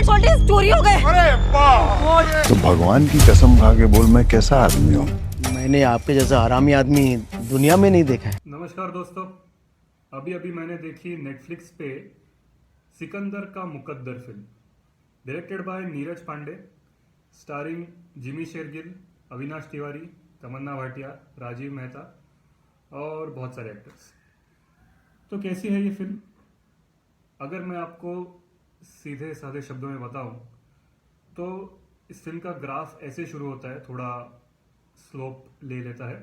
सोल्टिस चोरी हो गए। तो भगवान की कसम खा के बोल, मैं कैसा आदमी हूँ? मैंने आपके जैसा हरामी आदमी दुनिया में नहीं देखा है। नमस्कार दोस्तों, अभी अभी मैंने देखी नेटफ्लिक्स पे सिकंदर का Muqaddar film, directed by Neeraj Pandey, starring Jimmy Shergill, Avinash Tiwari, Tamannaah Bhatia, Rajeev Mehta और बहुत सारे एक्टर्स। तो कैसी है ये फिल्म? अगर मैं आपको सीधे साधे शब्दों में बताऊं तो इस फिल्म का ग्राफ ऐसे शुरू होता है, थोड़ा स्लोप ले लेता है,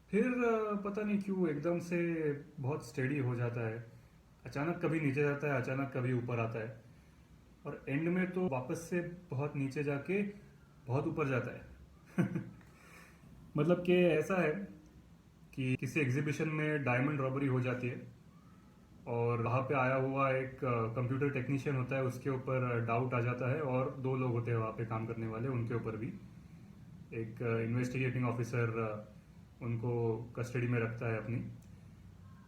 फिर पता नहीं क्यों एकदम से बहुत स्टेडी हो जाता है, अचानक कभी नीचे जाता है, अचानक कभी ऊपर आता है और एंड में तो वापस से बहुत नीचे जाके बहुत ऊपर जाता है। मतलब कि ऐसा है कि किसी एग्जीबिशन में डायमंड रॉबरी हो जाती है और वहाँ पे आया हुआ एक कंप्यूटर टेक्नीशियन होता है, उसके ऊपर डाउट आ जाता है और दो लोग होते हैं वहाँ पे काम करने वाले, उनके ऊपर भी एक इन्वेस्टिगेटिंग ऑफिसर उनको कस्टडी में रखता है अपनी।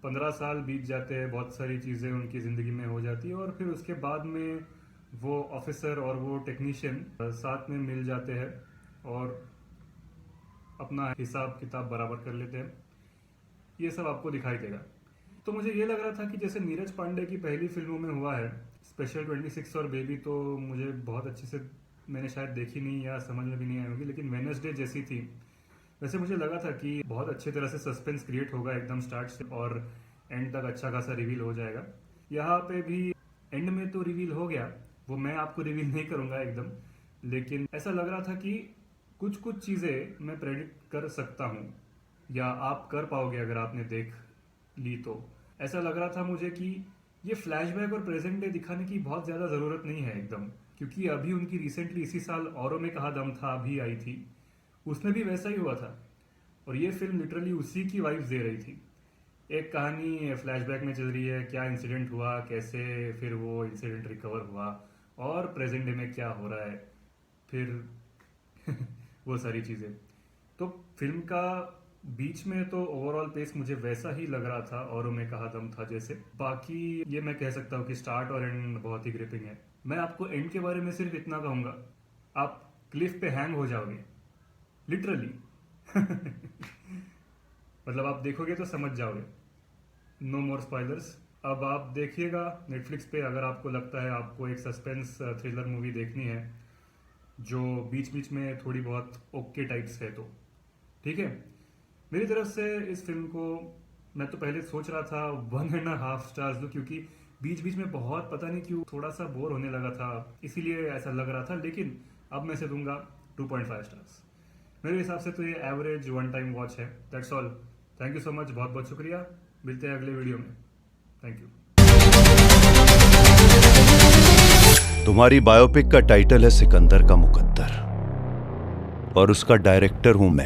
15 साल बीत जाते हैं, बहुत सारी चीज़ें उनकी ज़िंदगी में हो जाती है और फिर उसके बाद में वो ऑफिसर और वो टेक्नीशियन साथ में मिल जाते हैं और अपना हिसाब किताब बराबर कर लेते हैं। ये सब आपको दिखाई देगा। तो मुझे ये लग रहा था कि जैसे नीरज पांडे की पहली फिल्मों में हुआ है, स्पेशल 26 और बेबी तो मुझे बहुत अच्छे से मैंने शायद देखी नहीं या समझ में भी नहीं आई होगी, लेकिन वेडनेसडे जैसी थी, वैसे मुझे लगा था कि बहुत अच्छे तरह से सस्पेंस क्रिएट होगा एकदम स्टार्ट से और एंड तक अच्छा खासा रिवील हो जाएगा। यहाँ पे भी एंड में तो रिवील हो गया, वो मैं आपको रिवील नहीं करूंगा एकदम, लेकिन ऐसा लग रहा था कि कुछ कुछ चीज़ें मैं प्रेडिक्ट कर सकता हूँ या आप कर पाओगे अगर आपने देख ली तो। ऐसा लग रहा था मुझे कि ये फ्लैशबैक और प्रेजेंट डे दिखाने की बहुत ज़्यादा ज़रूरत नहीं है एकदम, क्योंकि अभी उनकी रिसेंटली इसी साल औरों में कहा दम था अभी आई थी, उसमें भी वैसा ही हुआ था और ये फिल्म लिटरली उसी की वाइब्स दे रही थी। एक कहानी फ्लैशबैक में चल रही है, क्या इंसिडेंट हुआ, कैसे फिर वो इंसिडेंट रिकवर हुआ और प्रेजेंट डे में क्या हो रहा है फिर वो सारी चीज़ें। तो फिल्म का बीच में तो ओवरऑल पेस मुझे वैसा ही लग रहा था औरों में कहा दम था जैसे। बाकी ये मैं कह सकता हूँ कि स्टार्ट और एंड बहुत ही ग्रिपिंग है। मैं आपको एंड के बारे में सिर्फ इतना कहूँगा, आप क्लिफ पे हैंग हो जाओगे लिटरली। मतलब आप देखोगे तो समझ जाओगे। नो मोर स्पॉयलर्स। अब आप देखिएगा नेटफ्लिक्स पे, अगर आपको लगता है आपको एक सस्पेंस थ्रिलर मूवी देखनी है जो बीच बीच में थोड़ी बहुत ओके टाइप्स है तो ठीक है। मेरी तरफ से इस फिल्म को मैं तो पहले सोच रहा था 1.5 स्टार्स दूं, क्योंकि बीच बीच में बहुत पता नहीं क्यों थोड़ा सा बोर होने लगा था, इसीलिए ऐसा लग रहा था, लेकिन अब मैं इसे दूंगा 2.5 स्टार्स। मेरे हिसाब से तो ये एवरेज वन टाइम वॉच है। That's all. Thank you so much, बहुत बहुत शुक्रिया। मिलते हैं अगले वीडियो में। Thank you. तुम्हारी बायोपिक का टाइटल है सिकंदर का मुकद्दर और उसका डायरेक्टर हूं मैं।